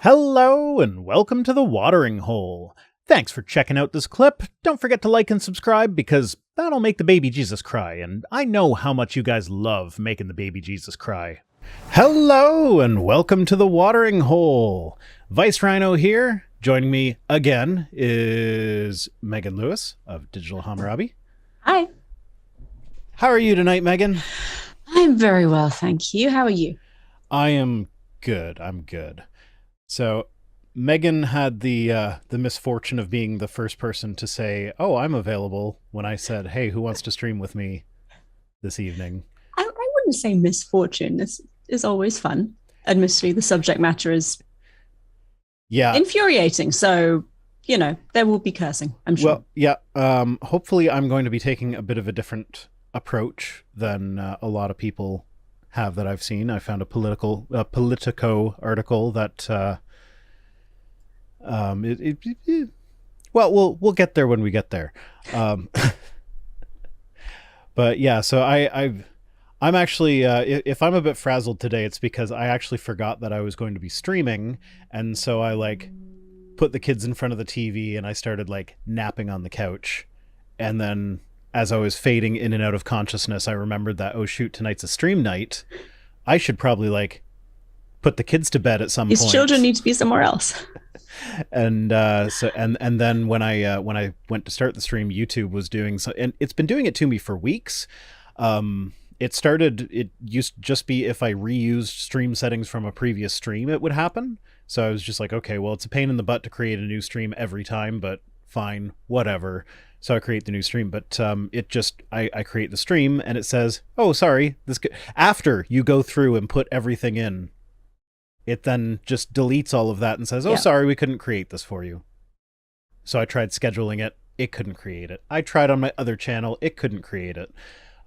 Hello and welcome to the Watering Hole. Thanks for checking out this clip. Don't forget to like and subscribe because that'll make the baby Jesus cry, and I know how much you guys love making the baby Jesus cry. Hello and welcome to the Watering Hole. Vice Rhino here. Joining me again is Megan Lewis of Digital Hammurabi. Hi. How are you tonight, Megan? I'm very well, thank you. How are you? I am good. I'm good. So, Megan had the misfortune of being the first person to say, "Oh, I'm available," when I said, "Hey, who wants to stream with me this evening?" I wouldn't say misfortune. This is always fun. Admittedly, the subject matter is infuriating. So, there will be cursing, I'm sure. Well, yeah. Hopefully, I'm going to be taking a bit of a different approach than a lot of people have that I've seen. I found a Politico article that well, we'll get there when we get there. But yeah, so I'm actually if I'm a bit frazzled today, it's because I actually forgot that I was going to be streaming, and so I put the kids in front of the TV and I started napping on the couch, and then as I was fading in and out of consciousness, I remembered that, oh shoot, tonight's a stream night. I should probably put the kids to bed at some point. His children need to be somewhere else. And and then when I went to start the stream, YouTube was doing so, and it's been doing it to me for weeks. It used to just be if I reused stream settings from a previous stream, it would happen. So I was just like, okay, well, it's a pain in the butt to create a new stream every time, but fine, whatever. So I create the new stream, but I create the stream and it says, oh, sorry, after you go through and put everything in, it then just deletes all of that and says, oh, sorry, we couldn't create this for you. So I tried scheduling it. It couldn't create it. I tried on my other channel. It couldn't create it.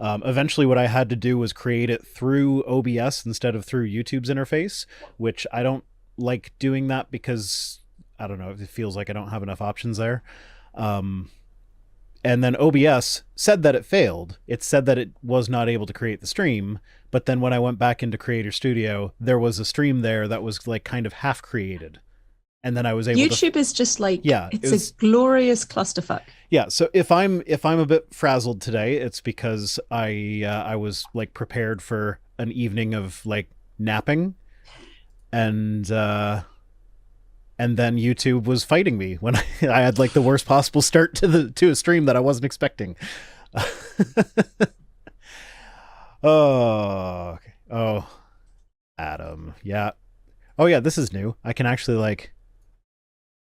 Eventually what I had to do was create it through OBS instead of through YouTube's interface, which I don't like doing that because, I don't know, it feels like I don't have enough options there. And then OBS said that it failed. It said that it was not able to create the stream. But then when I went back into Creator Studio, there was a stream there that was kind of half created. And then I was able YouTube is just it's a glorious clusterfuck. Yeah. So if I'm a bit frazzled today, it's because I was prepared for an evening of napping, and then YouTube was fighting me when I had the worst possible start to a stream that I wasn't expecting. Oh, Adam. Yeah. Oh yeah, this is new. I can actually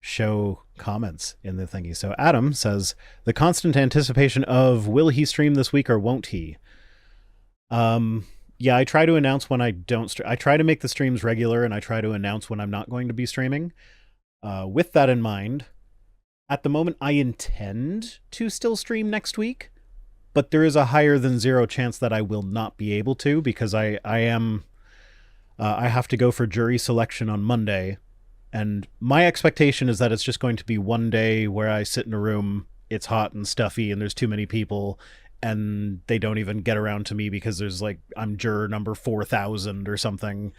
show comments in the thingy. So Adam says, the constant anticipation of will he stream this week or won't he? Yeah, I try to announce when I don't I try to make the streams regular, and I try to announce when I'm not going to be streaming. With that in mind, at the moment, I intend to still stream next week, but there is a higher than zero chance that I will not be able to because I have to go for jury selection on Monday, and my expectation is that it's just going to be one day where I sit in a room, it's hot and stuffy, and there's too many people, and they don't even get around to me because there's I'm juror number 4,000 or something.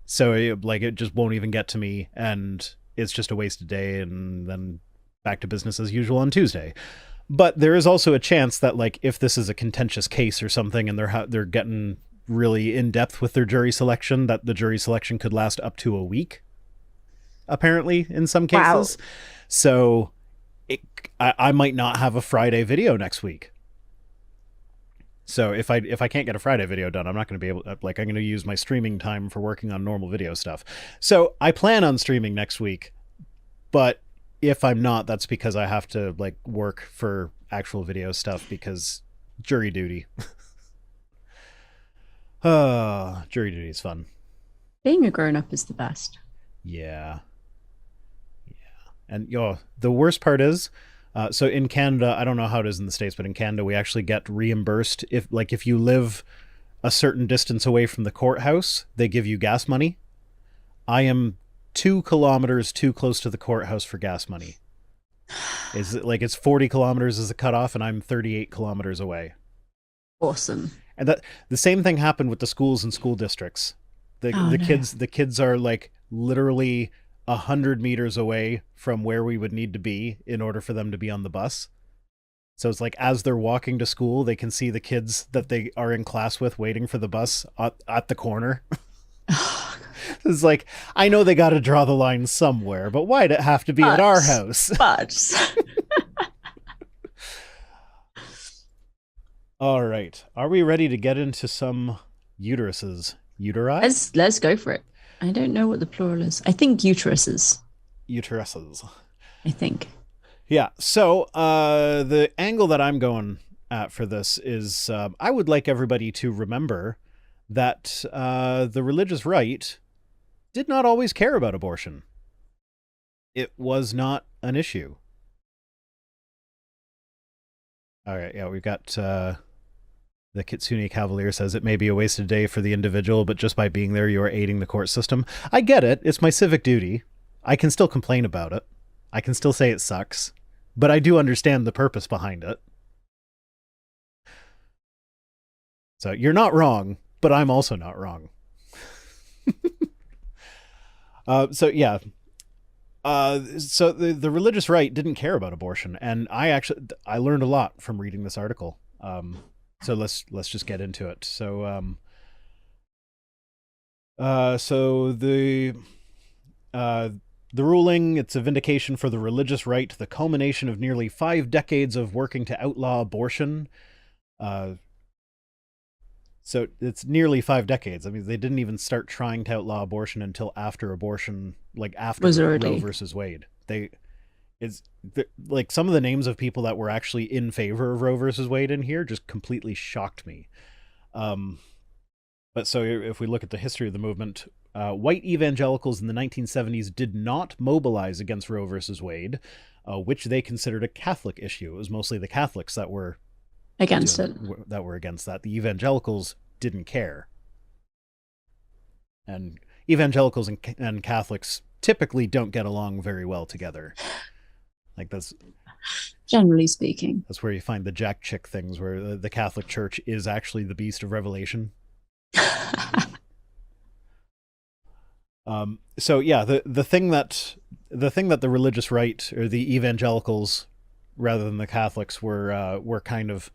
So it just won't even get to me, and it's just a wasted day, and then back to business as usual on Tuesday. But there is also a chance that if this is a contentious case or something and they're getting really in depth with their jury selection, that the jury selection could last up to a week, apparently, in some cases. Wow. So I might not have a Friday video next week. So if I can't get a Friday video done, I'm not going to be able to, I'm going to use my streaming time for working on normal video stuff. So I plan on streaming next week, but if I'm not, that's because I have to work for actual video stuff because jury duty. Jury duty is fun. Being a grown-up is the best. Yeah. And the worst part is, so in Canada, I don't know how it is in the States, but in Canada, we actually get reimbursed if you live a certain distance away from the courthouse, they give you gas money. I am 2 kilometers too close to the courthouse for gas money. Is it it's 40 kilometers is the cutoff, and I'm 38 kilometers away. Awesome. And that the same thing happened with the schools and school districts. Oh no. The kids are like literally 100 meters away from where we would need to be in order for them to be on the bus. So it's like as they're walking to school, they can see the kids that they are in class with waiting for the bus at the corner. It's like, I know they got to draw the line somewhere, but why'd it have to be at our but house? but All right. Are we ready to get into some uteruses? Uteri? let's go for it. I don't know what the plural is. I think uteruses. Uteruses. I think. Yeah. So the angle that I'm going at for this is I would like everybody to remember that the religious right did not always care about abortion. It was not an issue. All right. Yeah, we've got the Kitsune Cavalier says it may be a wasted day for the individual, but just by being there, you are aiding the court system. I get it. It's my civic duty. I can still complain about it. I can still say it sucks, but I do understand the purpose behind it. So you're not wrong, but I'm also not wrong. So yeah. So the religious right didn't care about abortion, and I learned a lot from reading this article. So let's just get into it. So the ruling, it's a vindication for the religious right, the culmination of nearly 5 decades of working to outlaw abortion. So it's nearly 5 decades. I mean, they didn't even start trying to outlaw abortion until after abortion, like after Was Roe already versus Wade. Like some of the names of people that were actually in favor of Roe versus Wade in here just completely shocked me. But so if we look at the history of the movement, white evangelicals in the 1970s did not mobilize against Roe versus Wade, which they considered a Catholic issue. It was mostly the Catholics that were against it. against that. The evangelicals didn't care. And evangelicals and Catholics typically don't get along very well together. Like that's Generally speaking. where you find the Jack Chick things, where the Catholic Church is actually the beast of Revelation. So yeah, the thing that the religious right, or the evangelicals rather than the Catholics, were kind of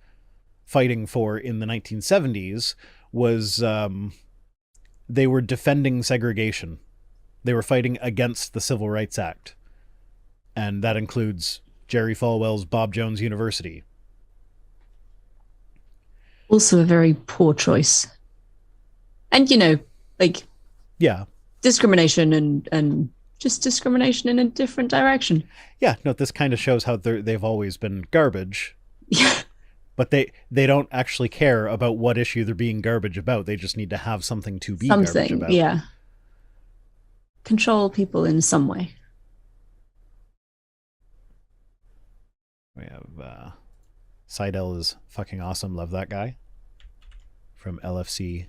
fighting for in the 1970s was they were defending segregation. They were fighting against the Civil Rights Act. And that includes Jerry Falwell's Bob Jones University. Also a very poor choice. And like Yeah. discrimination and just discrimination in a different direction. Yeah, no, this kind of shows how they've always been garbage. Yeah. But they don't actually care about what issue they're being garbage about. They just need to have something to be garbage about. Yeah. Control people in some way. We have Seidel is fucking awesome. Love that guy. From LFC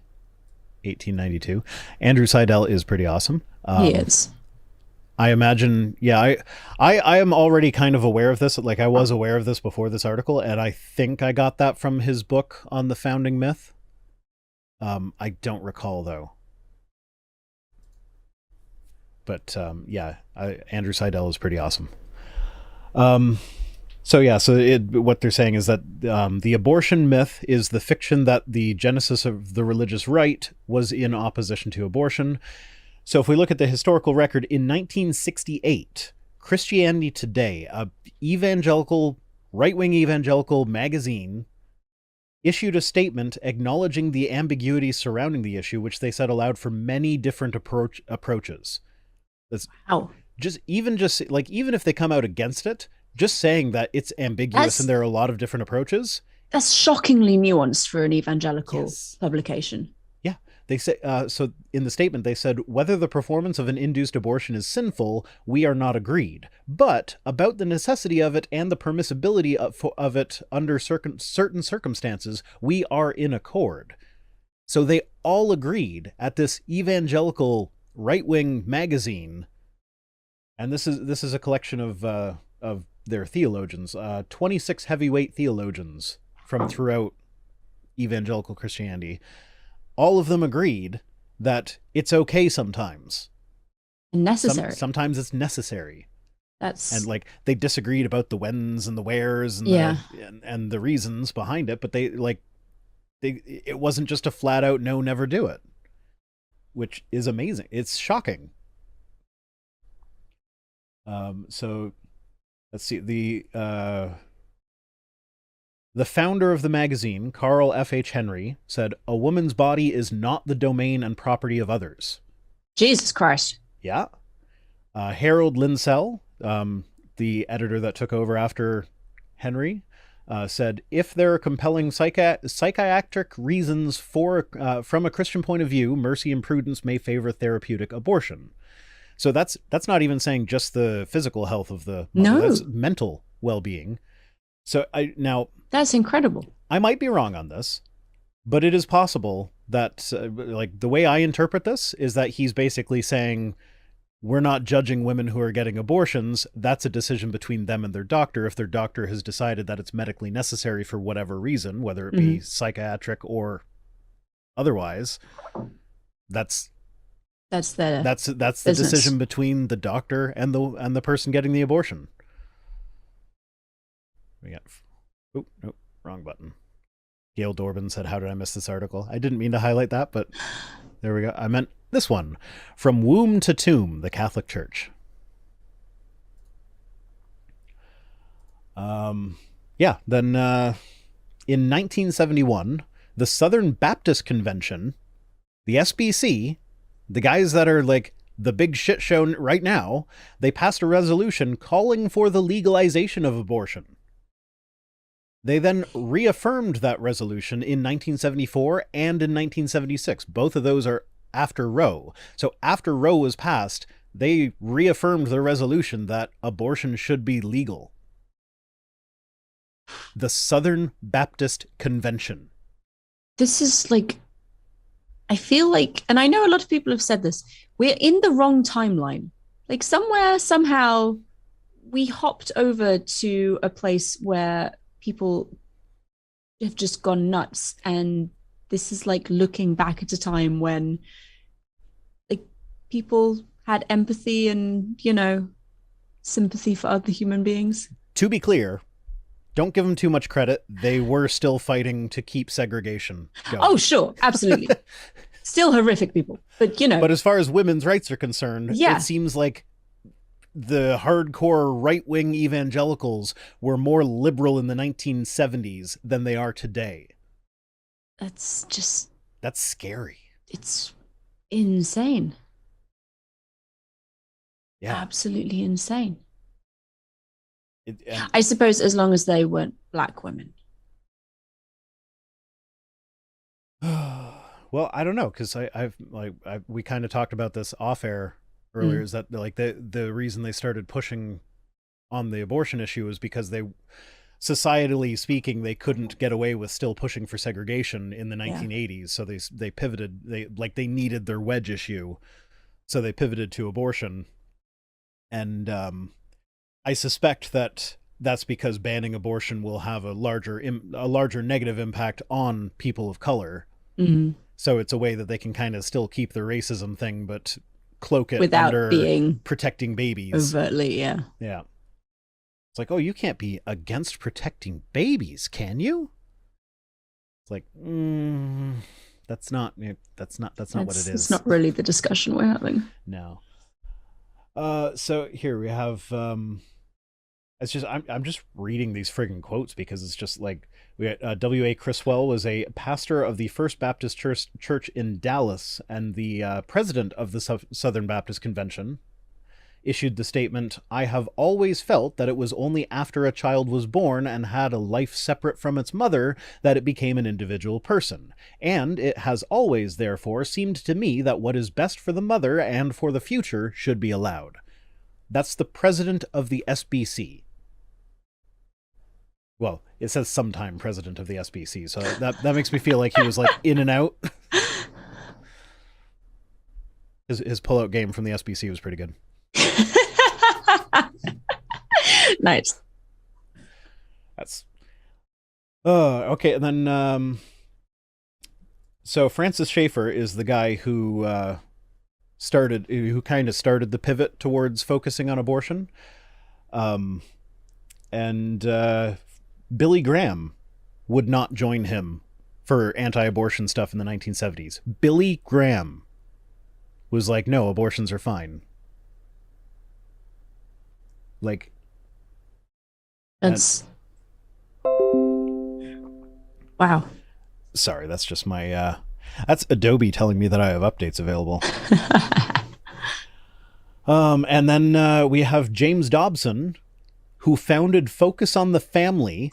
1892. Andrew Seidel is pretty awesome. He is. I imagine, yeah, I am already kind of aware of this. Like I was aware of this before this article, and I think I got that from his book on the founding myth. I don't recall though. But yeah, Andrew Seidel is pretty awesome. So what they're saying is that the abortion myth is the fiction that the genesis of the religious right was in opposition to abortion. So if we look at the historical record, in 1968, Christianity Today, a right-wing evangelical magazine, issued a statement acknowledging the ambiguity surrounding the issue, which they said allowed for many different approaches. That's Wow. Even if they come out against it, just saying that it's ambiguous and there are a lot of different approaches. That's shockingly nuanced for an evangelical publication. Yeah. They say, so in the statement, they said, whether the performance of an induced abortion is sinful, we are not agreed. But about the necessity of it and the permissibility of it under certain circumstances, we are in accord. So they all agreed at this evangelical right-wing magazine. And this is a collection of their theologians, 26 heavyweight theologians from throughout evangelical Christianity. All of them agreed that it's okay sometimes. Necessary. Sometimes it's necessary. And That's like they disagreed about the whens and the wheres and yeah. and the reasons behind it, but it wasn't just a flat out no, never do it, which is amazing. It's shocking. So let's see. The founder of the magazine, Carl F.H. Henry, said, "A woman's body is not the domain and property of others." Jesus Christ. Yeah. Harold Linsell, the editor that took over after Henry, said, "If there are compelling psychiatric reasons from a Christian point of view, mercy and prudence may favor therapeutic abortion." So that's not even saying just the physical health of the mother. No. That's mental well-being. So that's incredible. I might be wrong on this, but it is possible that like the way I interpret this is that he's basically saying we're not judging women who are getting abortions. That's a decision between them and their doctor. If their doctor has decided that it's medically necessary for whatever reason, whether it be psychiatric or otherwise, that's the business. decision between the doctor and the person getting the abortion. We got nope, wrong button. Gail Dorbin said, "How did I miss this article?" I didn't mean to highlight that, but there we go. I meant this one. From Womb to Tomb, the Catholic Church. Yeah, then in 1971, the Southern Baptist Convention, the SBC, the guys that are like the big shit show right now, they passed a resolution calling for the legalization of abortion. They then reaffirmed that resolution in 1974 and in 1976. Both of those are after Roe. So after Roe was passed, they reaffirmed their resolution that abortion should be legal. The Southern Baptist Convention. This is like, I feel like, and I know a lot of people have said this, we're in the wrong timeline. Like somewhere, somehow, we hopped over to a place where people have just gone nuts, and this is like looking back at a time when like people had empathy and sympathy for other human beings. To be clear, don't give them too much credit. They were still fighting to keep segregation going. Oh sure, absolutely. Still horrific people, but But as far as women's rights are concerned, yeah. It seems like the hardcore right-wing evangelicals were more liberal in the 1970s than they are today. That's scary. It's insane. Yeah. Absolutely insane. I suppose as long as they weren't black women. Well, I don't know, because we kind of talked about this off air earlier, is that like the reason they started pushing on the abortion issue is because they, societally speaking, they couldn't get away with still pushing for segregation in the 1980s. So they pivoted. They needed their wedge issue, so they pivoted to abortion. And I suspect that that's because banning abortion will have a larger negative impact on people of color. Mm-hmm. So it's a way that they can kind of still keep the racism thing, but cloak it without under being protecting babies overtly. Yeah. It's like, oh, you can't be against protecting babies, can you? It's like, that's not what it is. It's not really the discussion we're having. No. So here we have it's just I'm just reading these friggin' quotes because it's just like we got W.A. Criswell was a pastor of the First Baptist Church in Dallas and the president of the Southern Baptist Convention. Issued the statement, "I have always felt that it was only after a child was born and had a life separate from its mother that it became an individual person. And it has always, therefore, seemed to me that what is best for the mother and for the future should be allowed." That's the president of the SBC. Well, it says sometime president of the SBC, so that makes me feel like he was like in and out. His pullout game from the SBC was pretty good. Nice. That's okay. And then So Francis Schaeffer is the guy who kind of started the pivot towards focusing on abortion. Um, and Billy Graham would not join him for anti-abortion stuff in the 1970s. Billy Graham was like, no, abortions are fine. Like, and That's wow. sorry, that's just my that's Adobe telling me that I have updates available. And then we have James Dobson, who founded Focus on the Family,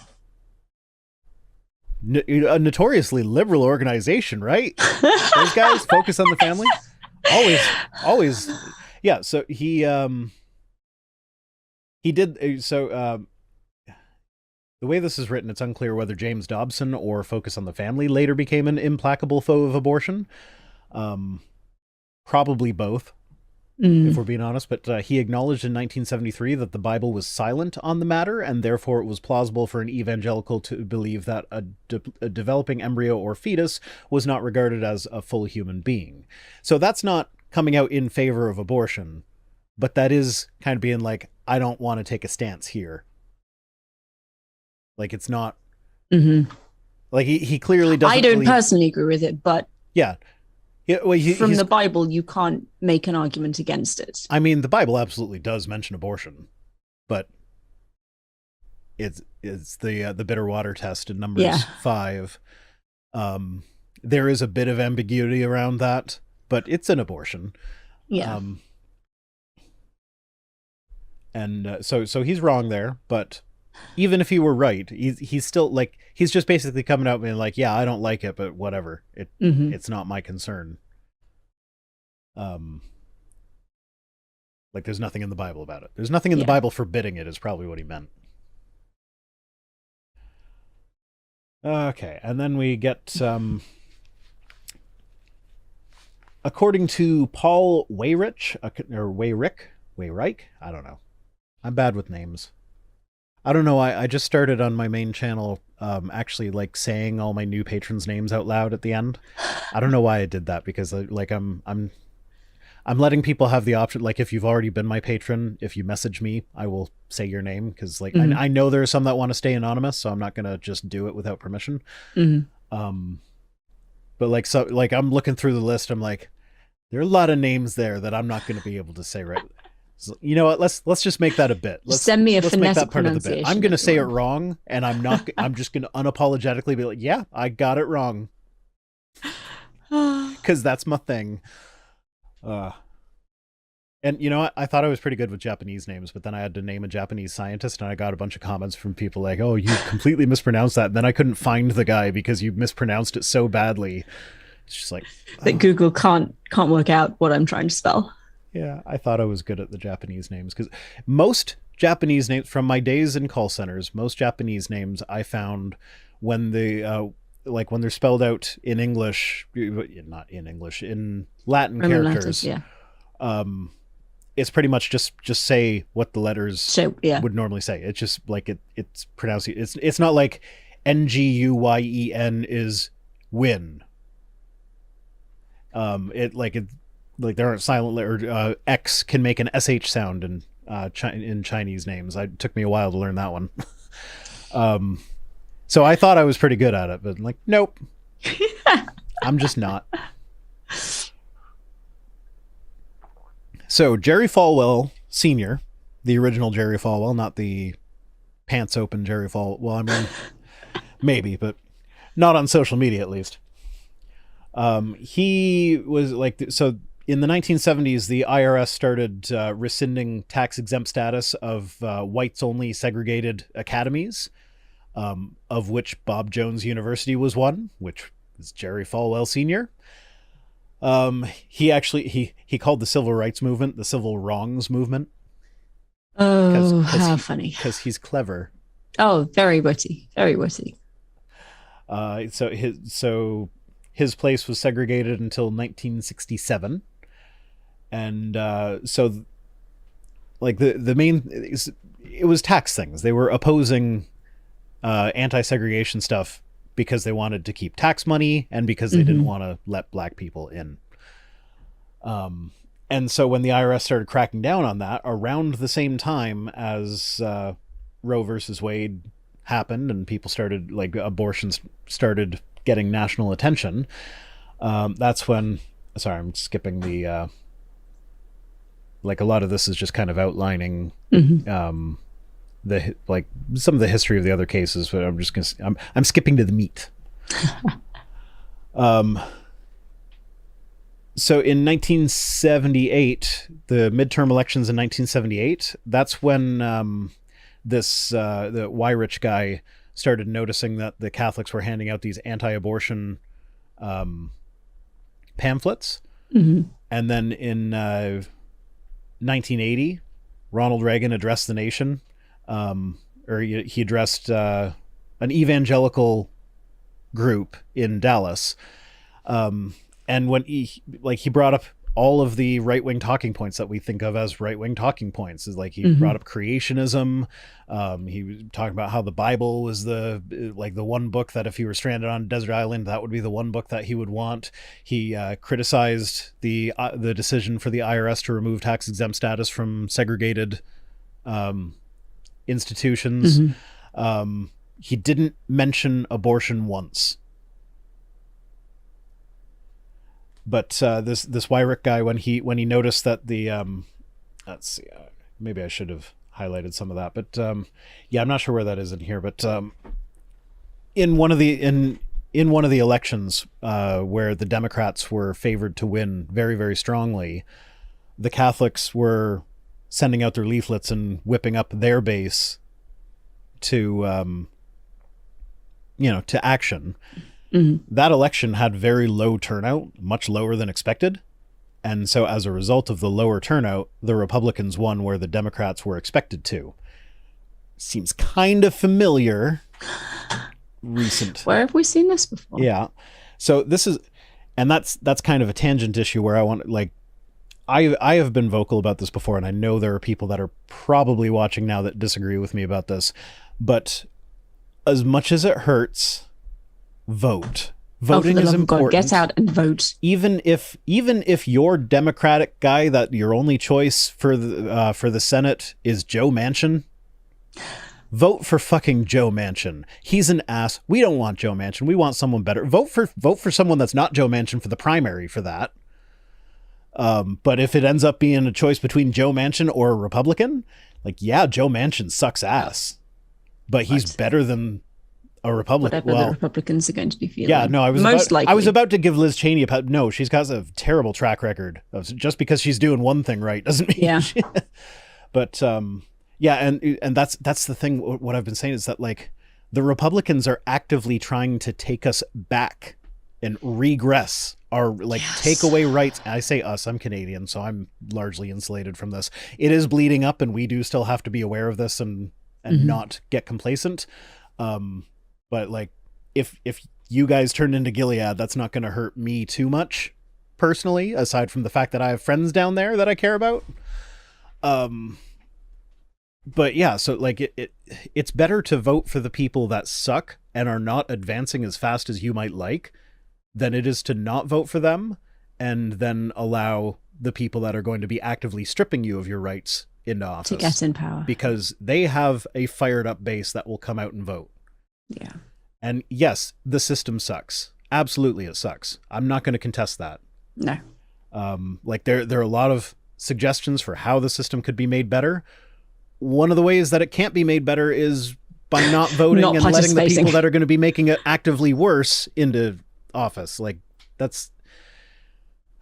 a notoriously liberal organization, right? Those guys, Focus on the Family, always, yeah. So he did the way this is written, it's unclear whether James Dobson or Focus on the Family later became an implacable foe of abortion. Probably both, if Mm. we're being honest, but he acknowledged in 1973 that the Bible was silent on the matter, and therefore it was plausible for an evangelical to believe that a developing embryo or fetus was not regarded as a full human being. So that's not coming out in favor of abortion, but that is kind of being like, I don't want to take a stance here. Like, it's not, Hmm. like, he clearly I doesn't don't believe, personally agree with it, but yeah. Yeah, well, from he's the Bible, you can't make an argument against it. I mean, the Bible absolutely does mention abortion, but it's the bitter water test in Yeah, Numbers 5. There is a bit of ambiguity around that, but it's an abortion. yeah, Um, and so he's wrong there, but even if he were right, he's still like, he's just basically coming out being like, yeah, I don't like it, but whatever. hmm, It's not my concern. Um, like, there's nothing in the Bible about it. There's nothing in the yeah. Bible forbidding it, is probably what he meant. Okay, and then we get according to Paul Weyrich, or Weyreich, I don't know. I'm bad with names. I don't know. I just started on my main channel, actually like saying all my new patrons' names out loud at the end. I don't know why I did that, because like I'm letting people have the option. Like, if you've already been my patron, if you message me, I will say your name, because like Hmm. I know there are some that want to stay anonymous, so I'm not gonna just do it without permission. Hmm. Um, but like, so like I'm looking through the list, I'm like, there are a lot of names there that I'm not going to be able to say right. So, you know what? Let's just make that a bit. Just send me a Let's make that phonetic part of the bit. I'm pronunciation going to of say it the wrong, and I'm not. I'm just going to unapologetically be like, yeah, I got it wrong, one. because that's my thing. Uh, and you know what? I thought I was pretty good with Japanese names, but then I had to name a Japanese scientist, and I got a bunch of comments from people like, "Oh, you completely mispronounced that." And then I couldn't find the guy because you mispronounced it so badly. It's just like, That oh. Google can't work out what I'm trying to spell. Yeah, I thought I was good at the Japanese names, because most Japanese names from my days in call centers, most Japanese names I found, when they like when they're spelled out in English, not in English, in Latin Roman letters, characters, yeah. um, it's pretty much just say what the letters So yeah. would normally say. It's just like it's pronounced. It's not like Nguyen is win. It like it like there aren't silent, or X can make an sh sound in Chinese names. It took me a while to learn that one. um, so I thought I was pretty good at it, but like, nope, I'm just not. So Jerry Falwell Sr., the original Jerry Falwell, not the pants open Jerry Falwell. Well, I mean, maybe, but not on social media at least. He was like, so in the 1970s, the IRS started rescinding tax exempt status of whites only segregated academies, of which Bob Jones University was one, which is Jerry Falwell Sr. He called the civil rights movement the civil wrongs movement, Oh, how funny. because he's clever. Oh, very witty. Very witty. His place was segregated until 1967, and so like the main, it was tax things. They were opposing anti-segregation stuff because they wanted to keep tax money and because they didn't want to let black people in. And so when the IRS started cracking down on that around the same time as Roe versus Wade happened and people started, like, abortions started getting national attention, that's when, sorry, I'm skipping the, like, a lot of this is just kind of outlining the, like, some of the history of the other cases, but I'm just gonna, I'm skipping to the meat. So in 1978, the midterm elections in 1978, that's when the Weirich guy started noticing that the Catholics were handing out these anti-abortion pamphlets. And then in 1980, Ronald Reagan addressed the nation, or he addressed an evangelical group in Dallas. And when he brought up all of the right-wing talking points that we think of as right-wing talking points, is like he brought up creationism. He was talking about how the Bible was the one book that if he were stranded on a desert island, that would be the one book that he would want. He criticized the decision for the IRS to remove tax-exempt status from segregated institutions. He didn't mention abortion once. But this Weirich guy, when he noticed that the let's see, maybe I should have highlighted some of that, but yeah, I'm not sure where that is in here. But in one of the elections where the Democrats were favored to win very, very strongly, the Catholics were sending out their leaflets and whipping up their base to to action. That election had very low turnout, much lower than expected. And so as a result of the lower turnout, the Republicans won where the Democrats were expected to. Seems kind of familiar. Recent. Where have we seen this before? Yeah. So this is, and that's kind of a tangent issue where I want, like, I have been vocal about this before, and I know there are people that are probably watching now that disagree with me about this, but as much as it hurts, vote. Voting is important. God, get out and vote. Even if your Democratic guy that your only choice for the Senate is Joe Manchin, vote for fucking Joe Manchin. He's an ass. We don't want Joe Manchin. We want someone better. Vote for someone that's not Joe Manchin for the primary for that. But if it ends up being a choice between Joe Manchin or a Republican, like, yeah, Joe Manchin sucks ass, but he's better than a Republican. Whatever the Republicans are going to be feeling. Yeah, no, I likely. was about to give Liz Cheney a pat. No, she's got a terrible track record. Just because she's doing one thing right doesn't mean. Yeah. But yeah, and that's the thing. What I've been saying is that, like, the Republicans are actively trying to take us back and regress our, like, take away rights. I say us, I'm Canadian, so I'm largely insulated from this. It is bleeding up, and we do still have to be aware of this and not get complacent. But, like, if you guys turn into Gilead, that's not going to hurt me too much personally, aside from the fact that I have friends down there that I care about. But yeah, so, like, it's better to vote for the people that suck and are not advancing as fast as you might like than it is to not vote for them and then allow the people that are going to be actively stripping you of your rights into office to get in power, because they have a fired up base that will come out and vote. Yeah. And yes, the system sucks. Absolutely, it sucks. I'm not going to contest that. No. Like, there are a lot of suggestions for how the system could be made better. One of the ways that it can't be made better is by not voting and letting the people that are going to be making it actively worse into office. Like, that's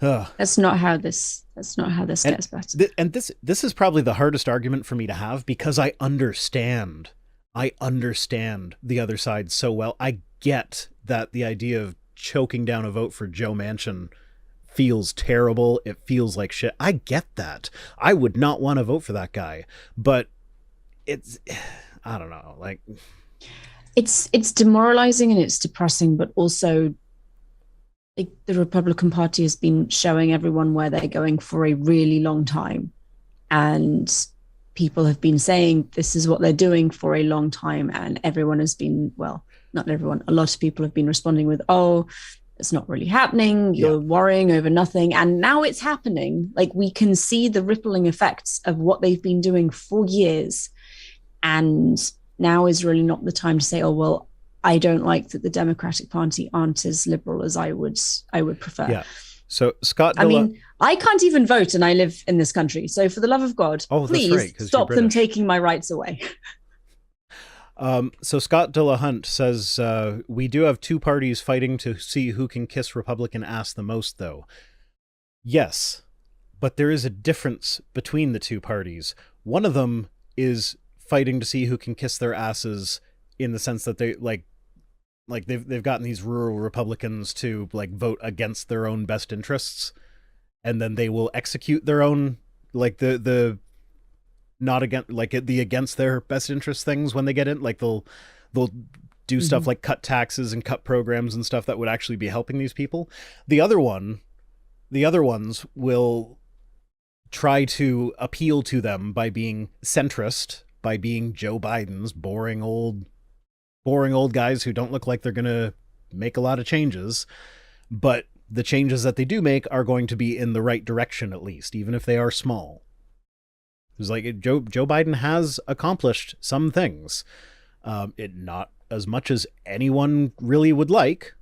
not how this gets better. And this is probably the hardest argument for me to have, because I understand the other side so well. I get that the idea of choking down a vote for Joe Manchin feels terrible. It feels like shit. I get that. I would not want to vote for that guy, but it's, I don't know, like, it's demoralizing and it's depressing, but also, like, the Republican Party has been showing everyone where they're going for a really long time, and people have been saying this is what they're doing for a long time, and everyone has been, well, not everyone, a lot of people have been responding with, oh, it's not really happening. Yeah. You're worrying over nothing. And now it's happening. Like we can see the rippling effects of what they've been doing for years. And now is really not the time to say, oh, well, I don't like that the Democratic Party aren't as liberal as I would prefer. Yeah. So Scott I mean, I can't even vote and I live in this country. So for the love of God, please right, stop them taking my rights away. So Scott Dillahunt says, we do have two parties fighting to see who can kiss Republican ass the most, though. Yes, but there is a difference between the two parties. One of them is fighting to see who can kiss their asses in the sense that they like they've gotten these rural Republicans to like vote against their own best interests, and then they will execute their own like the not against like the against their best interest things when they get in. Like they'll do stuff like cut taxes and cut programs and stuff that would actually be helping these people. The other ones will try to appeal to them by being centrist, by being Joe Biden's boring old guys who don't look like they're going to make a lot of changes, but the changes that they do make are going to be in the right direction, at least, even if they are small. It's like Joe Biden has accomplished some things, it not as much as anyone really would like,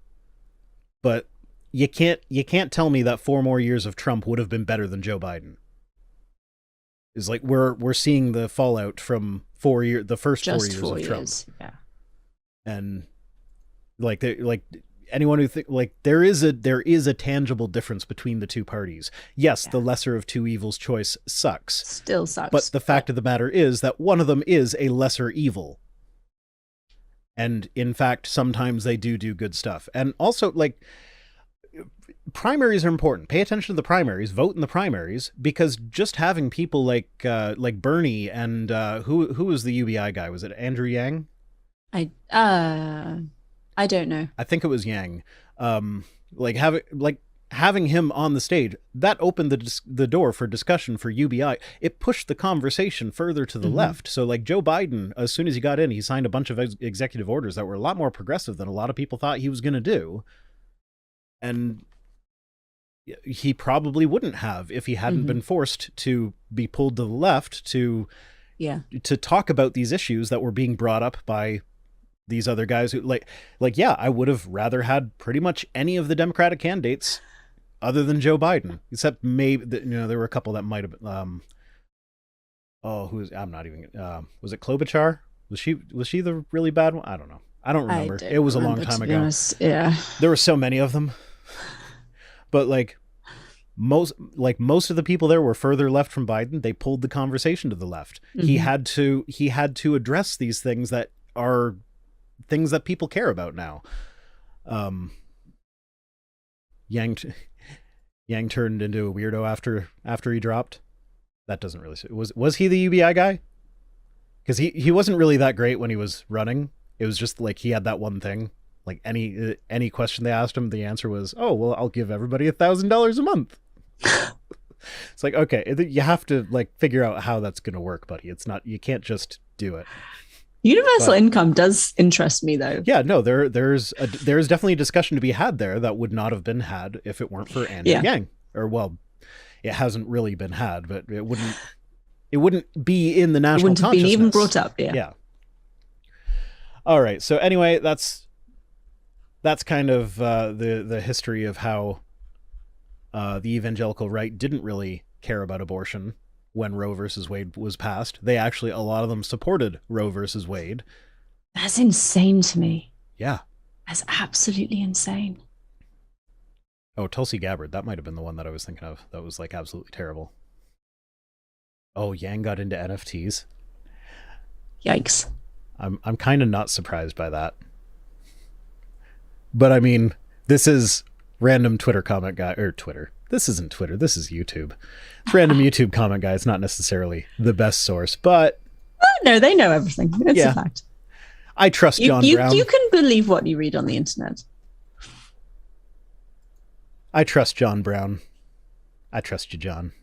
but you can't tell me that 4 more years of Trump would have been better than Joe Biden. It's like we're seeing the fallout from the first 4 years of Trump. Yeah. And anyone who there is a tangible difference between the two parties. Yes, the lesser of two evils choice sucks. Still sucks. But the fact of the matter is that one of them is a lesser evil. And in fact, sometimes they do good stuff. And also, like, primaries are important. Pay attention to the primaries, vote in the primaries, because just having people like Bernie and who was the UBI guy? Was it Andrew Yang? I don't know. I think it was Yang. Having him on the stage, that opened the door for discussion for UBI. It pushed the conversation further to the left. So like Joe Biden, as soon as he got in, he signed a bunch of executive orders that were a lot more progressive than a lot of people thought he was going to do. And he probably wouldn't have if he hadn't been forced to be pulled to the left to talk about these issues that were being brought up by these other guys who I would have rather had pretty much any of the Democratic candidates other than Joe Biden, except maybe there were a couple that might have been, was it Klobuchar? Was she the really bad one? I don't know. I don't remember. It was a long time ago. Honest. Yeah. There were so many of them. But most of the people there were further left from Biden. They pulled the conversation to the left. He had to address these things that are things that people care about now. Yang turned into a weirdo after he dropped. That doesn't really was he the UBI guy? Because he wasn't really that great when he was running. It was just like he had that one thing. Like any question they asked him, the answer was, "Oh, well, I'll give everybody $1,000 a month." It's like, okay, you have to figure out how that's going to work, buddy. It's not, you can't just do it. Universal income does interest me, though. Yeah, no, there's definitely a discussion to be had there that would not have been had if it weren't for Andrew Yang. Or well, it hasn't really been had, but it wouldn't be in the national consciousness. It wouldn't have been even brought up. Yeah. All right. So anyway, that's kind of the history of how the evangelical right didn't really care about abortion when Roe versus Wade was passed. They actually, a lot of them supported Roe versus Wade. That's insane to me. Yeah. That's absolutely insane. Oh, Tulsi Gabbard. That might have been the one that I was thinking of. That was absolutely terrible. Oh, Yang got into NFTs. Yikes. I'm kind of not surprised by that. But I mean, this is random Twitter comment guy, or Twitter. This isn't Twitter. This is YouTube. It's random YouTube comment guy. It's not necessarily the best source, but no, they know everything. It's a fact. I trust John Brown. You can believe what you read on the internet. I trust John Brown. I trust you, John.